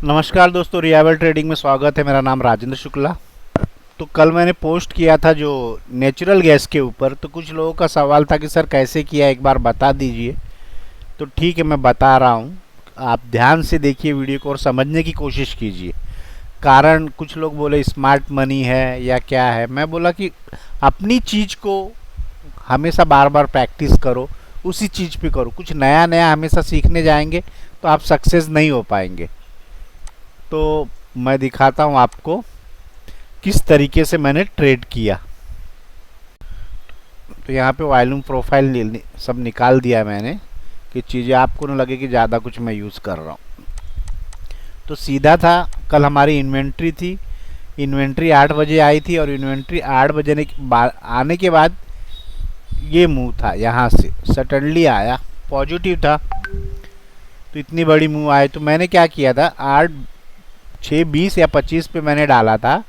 नमस्कार दोस्तों, रियावल ट्रेडिंग में स्वागत है। मेरा नाम राजेंद्र शुक्ला। तो कल मैंने पोस्ट किया था जो नेचुरल गैस के ऊपर, तो कुछ लोगों का सवाल था कि सर कैसे किया, एक बार बता दीजिए। तो ठीक है, मैं बता रहा हूँ। आप ध्यान से देखिए वीडियो को और समझने की कोशिश कीजिए। कारण कुछ लोग बोले स्मार्ट मनी है या क्या है। मैं बोला कि अपनी चीज़ को हमेशा बार बार प्रैक्टिस करो, उसी चीज़ पे करो। कुछ नया नया हमेशा सीखने जाएंगे तो आप सक्सेस नहीं हो पाएंगे। तो मैं दिखाता हूँ आपको किस तरीके से मैंने ट्रेड किया। तो यहाँ पे वॉल्यूम प्रोफाइल सब निकाल दिया मैंने कि चीज़ें आपको न लगे कि ज़्यादा कुछ मैं यूज़ कर रहा हूँ। तो सीधा था, कल हमारी इन्वेंट्री थी। इन्वेंट्री 8 बजे आई थी और इन्वेंट्री 8 बजे आने के बाद ये मूव था, यहाँ से सडनली आया, पॉजिटिव था। तो इतनी बड़ी मूव आई तो मैंने क्या किया था, 8/6/20 या 25 पे मैंने डाला था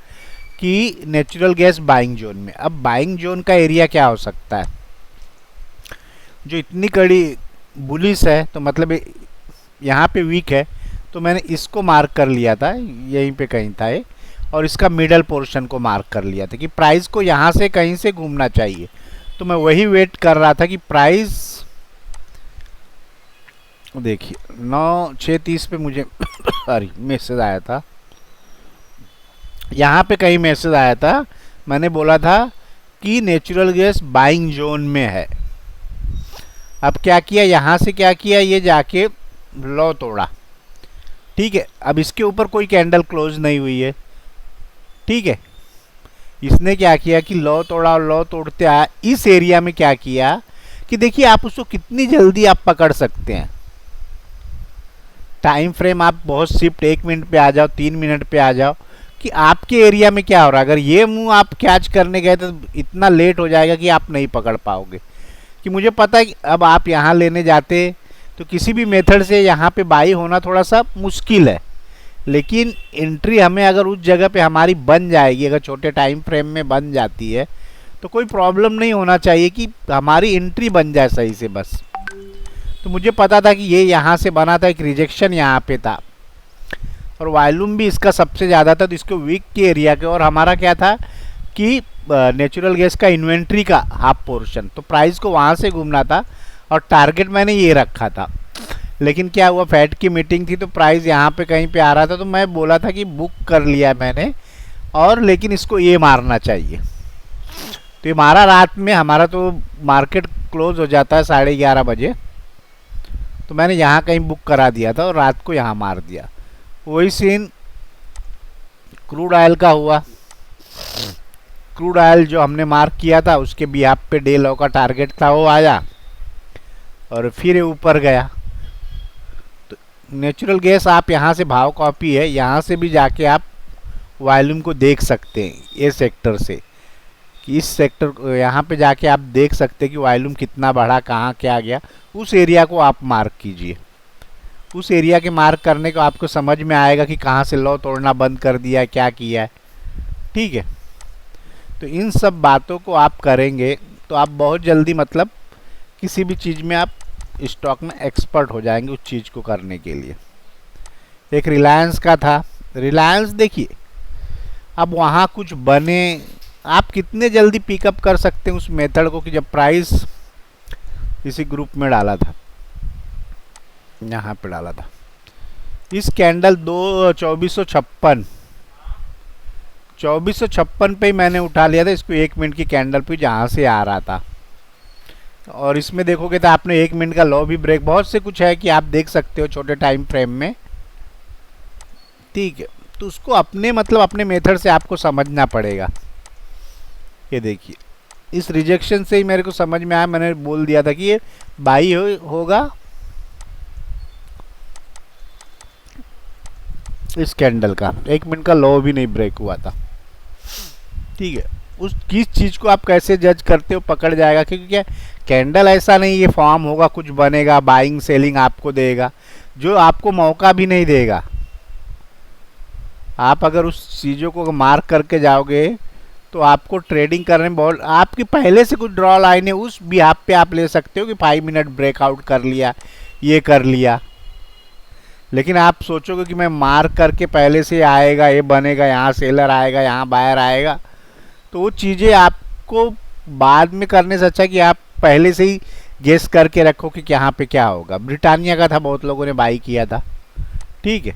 कि नेचुरल गैस बाइंग जोन में। अब बाइंग जोन का एरिया क्या हो सकता है, जो इतनी कड़ी बुलिस है तो मतलब यहाँ पे वीक है। तो मैंने इसको मार्क कर लिया था, यहीं पे कहीं था ये, और इसका मिडल पोर्शन को मार्क कर लिया था कि प्राइस को यहाँ से कहीं से घूमना चाहिए। तो मैं वही वेट कर रहा था कि प्राइस, देखिए 9/6/30 पे मुझे सॉरी मैसेज आया था, यहाँ पे कहीं मैसेज आया था। मैंने बोला था कि नेचुरल गैस बाइंग जोन में है। अब क्या किया, यहाँ से क्या किया, ये जाके लो तोड़ा। ठीक है, अब इसके ऊपर कोई कैंडल क्लोज नहीं हुई है। ठीक है, इसने क्या किया कि लो तोड़ा, और लो तोड़ते आया इस एरिया में। क्या किया कि देखिए आप उसको कितनी जल्दी आप पकड़ सकते हैं। टाइम फ्रेम आप बहुत शिफ्ट 1 मिनट पे आ जाओ, 3 मिनट पे आ जाओ कि आपके एरिया में क्या हो रहा है। अगर ये मूव आप कैच करने गए तो इतना लेट हो जाएगा कि आप नहीं पकड़ पाओगे। कि मुझे पता है कि अब आप यहाँ लेने जाते तो किसी भी मेथड से यहाँ पे बाई होना थोड़ा सा मुश्किल है, लेकिन एंट्री हमें अगर उस जगह पे हमारी बन जाएगी, अगर छोटे टाइम फ्रेम में बन जाती है तो कोई प्रॉब्लम नहीं होना चाहिए कि हमारी एंट्री बन जाए सही से बस। तो मुझे पता था कि ये यहाँ से बना था, एक रिजेक्शन यहाँ पे था और वॉल्यूम भी इसका सबसे ज़्यादा था, तो इसको वीक के एरिया के। और हमारा क्या था कि नेचुरल गैस का इन्वेंट्री का हाफ पोर्शन, तो प्राइस को वहाँ से घूमना था और टारगेट मैंने ये रखा था। लेकिन क्या हुआ, फैट की मीटिंग थी तो प्राइस यहाँ पे कहीं पे आ रहा था, तो मैं बोला था कि बुक कर लिया मैंने, और लेकिन इसको ये मारना चाहिए। तो ये मारा रात में। हमारा तो मार्केट क्लोज हो जाता है 11:30 बजे, तो मैंने यहाँ कहीं बुक करा दिया था और रात को यहाँ मार दिया। वही सीन क्रूड ऑयल का हुआ। क्रूड ऑयल जो हमने मार्क किया था उसके बिहाफ पे डे लो का टारगेट था, वो आया और फिर ऊपर गया। तो नेचुरल गैस आप यहाँ से भाव कॉपी है, यहाँ से भी जाके आप वॉल्यूम को देख सकते हैं ये सेक्टर से, कि इस सेक्टर यहाँ पे जाके आप देख सकते हैं कि वॉल्यूम कितना बढ़ा, कहाँ क्या गया। उस एरिया को आप मार्क कीजिए। उस एरिया के मार्क करने को आपको समझ में आएगा कि कहाँ से लो तोड़ना बंद कर दिया है, क्या किया है। ठीक है, तो इन सब बातों को आप करेंगे तो आप बहुत जल्दी मतलब किसी भी चीज़ में आप स्टॉक में एक्सपर्ट हो जाएंगे उस चीज़ को करने के लिए। एक रिलायंस का था, रिलायंस देखिए अब वहाँ कुछ बने, आप कितने जल्दी पिकअप कर सकते हैं उस मेथड को कि जब प्राइस इसी ग्रुप में डाला था, यहाँ पे डाला था, इस कैंडल 2456 पे ही मैंने उठा लिया था इसको 1 मिनट की कैंडल पे, जहाँ से आ रहा था। और इसमें देखोगे तो आपने 1 मिनट का लो भी ब्रेक, बहुत से कुछ है कि आप देख सकते हो छोटे टाइम फ्रेम में। ठीक है, तो उसको अपने मतलब अपने मेथड से आपको समझना पड़ेगा। ये देखिए इस रिजेक्शन से ही मेरे को समझ में आया, मैंने बोल दिया था कि ये बाई होगा इस कैंडल का। 1 मिनट का लो भी नहीं ब्रेक हुआ था। ठीक है, उस किस चीज़ को आप कैसे जज करते हो पकड़ जाएगा, क्योंकि क्या कैंडल ऐसा नहीं ये फॉर्म होगा कुछ बनेगा बाइंग सेलिंग आपको देगा, जो आपको मौका भी नहीं देगा। आप अगर उस चीज़ों को मार्क करके जाओगे तो आपको ट्रेडिंग करने में बहुत, आपकी पहले से कुछ ड्रॉ लाइन है उस बिहाफ पे आप ले सकते हो कि 5 मिनट ब्रेकआउट कर लिया, ये कर लिया। लेकिन आप सोचोगे कि मैं मार्क करके पहले से आएगा, ये बनेगा, यहाँ सेलर आएगा, यहाँ बायर आएगा, तो वो चीज़ें आपको बाद में करने से अच्छा कि आप पहले से ही गेस करके रखो कि यहाँ पे क्या होगा। ब्रिटानिया का था, बहुत लोगों ने बाई किया था, ठीक है।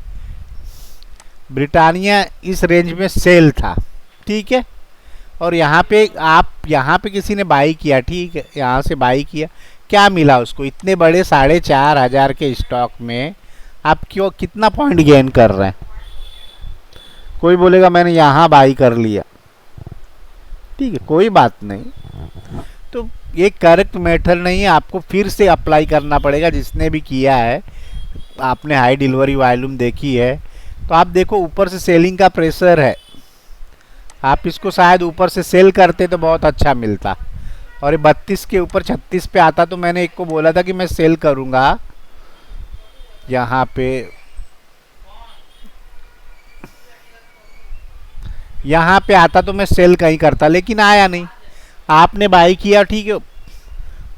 ब्रिटानिया इस रेंज में सेल था, ठीक है। और यहाँ पे आप, यहाँ पे किसी ने बाई किया, ठीक है, यहाँ से बाई किया, क्या मिला उसको? इतने बड़े 4,500 के स्टॉक में आप क्यों, कितना पॉइंट गेन कर रहे हैं? कोई बोलेगा मैंने यहाँ बाई कर लिया, ठीक है, कोई बात नहीं। तो ये करेक्ट मेथड नहीं है, आपको फिर से अप्लाई करना पड़ेगा। जिसने भी किया है, आपने हाई डिलीवरी वॉल्यूम देखी है, तो आप देखो ऊपर से सेलिंग का प्रेशर है, आप इसको शायद ऊपर से सेल करते तो बहुत अच्छा मिलता। और ये 32 के ऊपर 36 पे आता तो मैंने एक को बोला था कि मैं सेल करूँगा यहाँ पे, यहाँ पे आता तो मैं सेल कहीं करता, लेकिन आया नहीं। आपने बाई किया, ठीक है,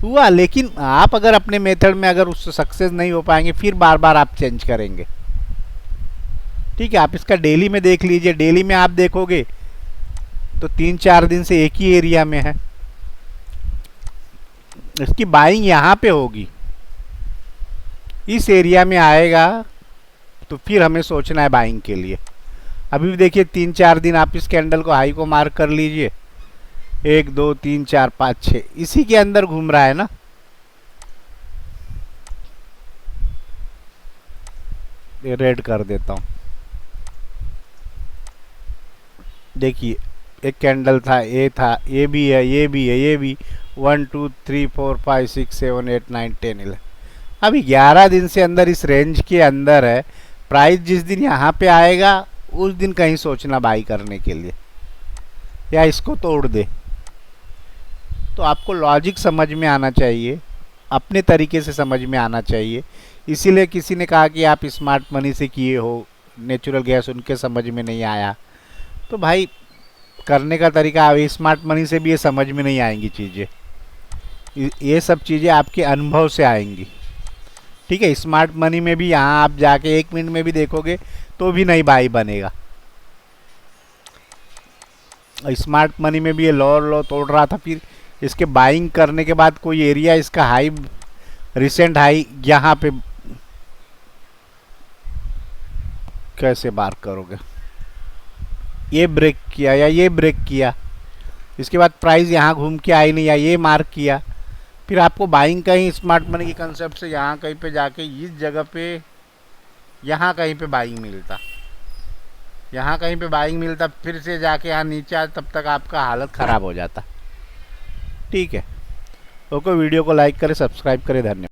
हुआ, लेकिन आप अगर अपने मेथड में अगर उससे सक्सेस नहीं हो पाएंगे, फिर बार बार आप चेंज करेंगे, ठीक है। आप इसका डेली में देख लीजिए, डेली में आप देखोगे तो 3-4 दिन से एक ही एरिया में है। इसकी बाइंग यहाँ पे होगी, इस एरिया में आएगा, तो फिर हमें सोचना है बाइंग के लिए। अभी भी देखिए 3-4 दिन आप इस कैंडल को हाई को मार्क कर लीजिए, 1 2 3 4 5 6 इसी के अंदर घूम रहा है ना। ये रेड कर देता हूँ, देखिए एक कैंडल था, ये था, ये भी है, ये भी है, ये भी 1 2 3 4 5 6 7 8 9 10 11, अभी 11 दिन से अंदर इस रेंज के अंदर है। प्राइस जिस दिन यहाँ पे आएगा उस दिन कहीं सोचना बाई करने के लिए, या इसको तोड़ दे। तो आपको लॉजिक समझ में आना चाहिए, अपने तरीके से समझ में आना चाहिए। इसीलिए किसी ने कहा कि आप स्मार्ट मनी से किए हो, नेचुरल गैस उनके समझ में नहीं आया। तो भाई करने का तरीका, स्मार्ट मनी से भी ये समझ में नहीं आएंगी चीज़ें, ये सब चीज़ें आपके अनुभव से आएंगी, ठीक है। स्मार्ट मनी में भी यहाँ आप जाके 1 मिनट में भी देखोगे तो भी नहीं बाई बनेगा। स्मार्ट मनी में भी ये लो तोड़ रहा था, फिर इसके बाइंग करने के बाद कोई एरिया इसका हाई, रिसेंट हाई यहाँ पे कैसे बार करोगे? ये ब्रेक किया या ये ब्रेक किया, इसके बाद प्राइस यहाँ घूम के आई नहीं, या ये मार्क किया, फिर आपको बाइंग कहीं स्मार्ट मनी के कंसेप्ट से यहाँ कहीं पे जाके इस जगह पे, यहाँ कहीं पे बाइंग मिलता, यहाँ कहीं पे बाइंग मिलता, फिर से जाके यहाँ नीचे आ, तब तक आपका हालत ख़राब हो जाता, ठीक है। ओके, वीडियो को लाइक करें, सब्सक्राइब करें, धन्यवाद।